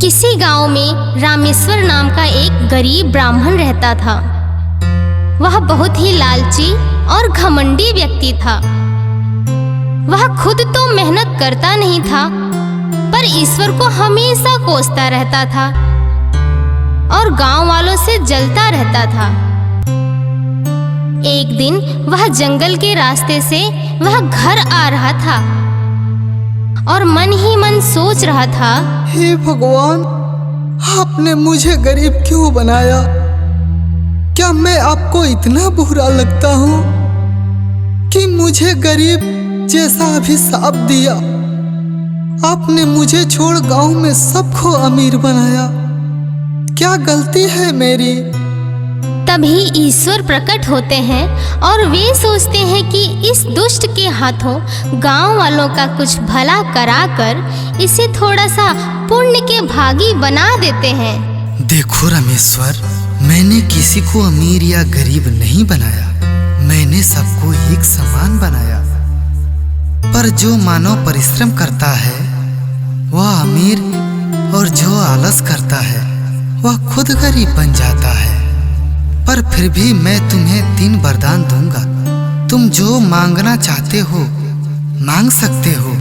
किसी गांव में रामेश्वर नाम का एक गरीब ब्राह्मण रहता था। वह बहुत ही लालची और घमंडी व्यक्ति था। वह खुद तो मेहनत करता नहीं था, पर ईश्वर को हमेशा कोसता रहता था और गांव वालों से जलता रहता था। एक दिन वह जंगल के रास्ते से वह घर आ रहा था और मन ही मन सोच रहा था, हे भगवान, आपने मुझे गरीब क्यों बनाया? क्या मैं आपको इतना बुरा लगता हूँ कि मुझे गरीब जैसा अभिशाप दिया? आपने मुझे छोड़ गांव में सबको अमीर बनाया। क्या गलती है मेरी? तभी ईश्वर प्रकट होते हैं और वे सोचते हैं कि इस दुष्ट के हाथों गांव वालों का कुछ भला कराकर इसे थोड़ा सा पुण्य के भागी बना देते हैं। देखो रामेश्वर, मैंने किसी को अमीर या गरीब नहीं बनाया, मैंने सबको एक समान बनाया। पर जो मानव परिश्रम करता है वह अमीर, और जो आलस करता है वह खुद गरीब बन जाता है। पर फिर भी मैं तुम्हें 3 वरदान दूंगा। तुम जो मांगना चाहते हो मांग सकते हो,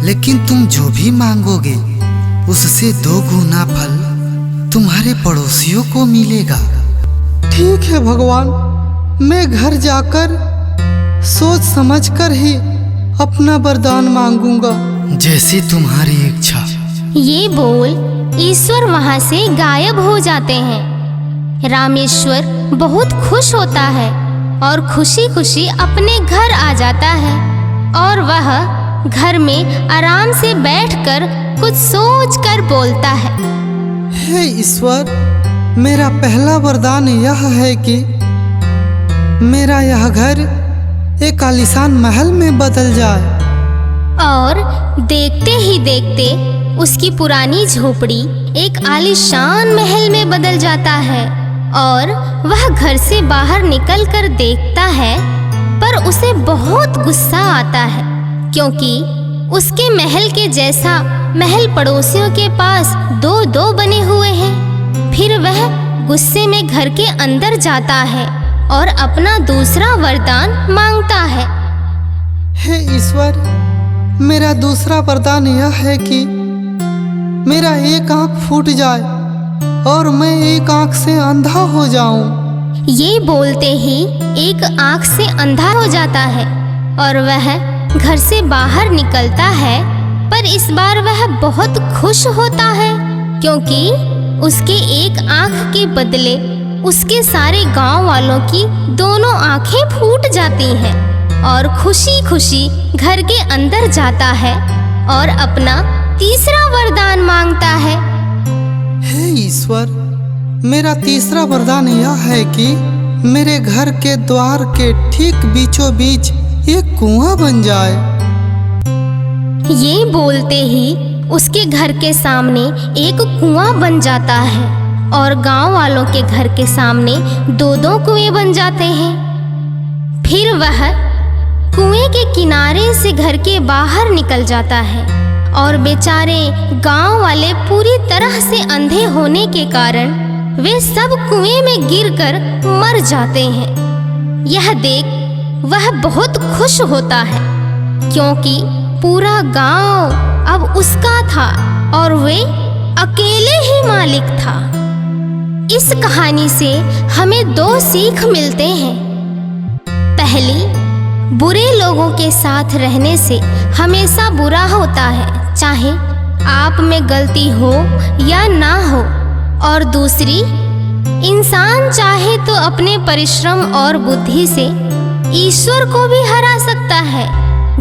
लेकिन तुम जो भी मांगोगे उससे 2 गुना फल तुम्हारे पड़ोसियों को मिलेगा। ठीक है भगवान, मैं घर जाकर सोच समझकर ही अपना वरदान मांगूंगा। जैसी तुम्हारी इच्छा। ये बोल ईश्वर वहां से गायब हो जाते हैं। रामेश्वर बहुत खुश होता है और खुशी खुशी अपने घर आ जाता है और वह घर में आराम से बैठकर कुछ सोचकर बोलता है, हे ईश्वर, मेरा पहला वरदान यह है कि मेरा यह घर एक आलीशान महल में बदल जाए। और देखते ही देखते उसकी पुरानी झोपड़ी एक आलीशान महल में बदल जाता है और वह घर से बाहर निकलकर देखता है, पर उसे बहुत गुस्सा आता है क्योंकि उसके महल के जैसा महल पड़ोसियों के पास 2-2 बने हुए हैं। फिर वह गुस्से में घर के अंदर जाता है और अपना दूसरा वरदान मांगता है। हे ईश्वर, मेरा दूसरा वरदान यह है कि मेरा एक आंख फूट जाए और मैं एक आंख से अंधा हो जाऊं। ये बोलते ही एक आंख से अंधा हो जाता है और वह घर से बाहर निकलता है, पर इस बार वह बहुत खुश होता है क्योंकि उसके एक आंख के बदले उसके सारे गांव वालों की दोनों आंखें फूट जाती हैं और खुशी खुशी घर के अंदर जाता है और अपना तीसरा वरदान मांगता है। हे ईश्वर, मेरा तीसरा वरदान यह है कि मेरे घर के द्वार के ठीक बीचों बीच एक कुआं बन जाए। ये बोलते ही उसके घर के सामने एक कुआं बन जाता है और गांव वालों के घर के सामने 2-2 कुएं बन जाते हैं। फिर वह कुएं के किनारे से घर के बाहर निकल जाता है और बेचारे गांव वाले पूरी तरह से अंधे होने के कारण वे सब कुएं में गिरकर मर जाते हैं। यह देख वह बहुत खुश होता है क्योंकि पूरा गांव अब उसका था और वे अकेले ही मालिक था। इस कहानी से हमें 2 सीख मिलते हैं। पहली, बुरे लोगों के साथ रहने से हमेशा बुरा होता है, चाहे आप में गलती हो या ना हो। और दूसरी, इंसान चाहे तो अपने परिश्रम और बुद्धि से ईश्वर को भी हरा सकता है।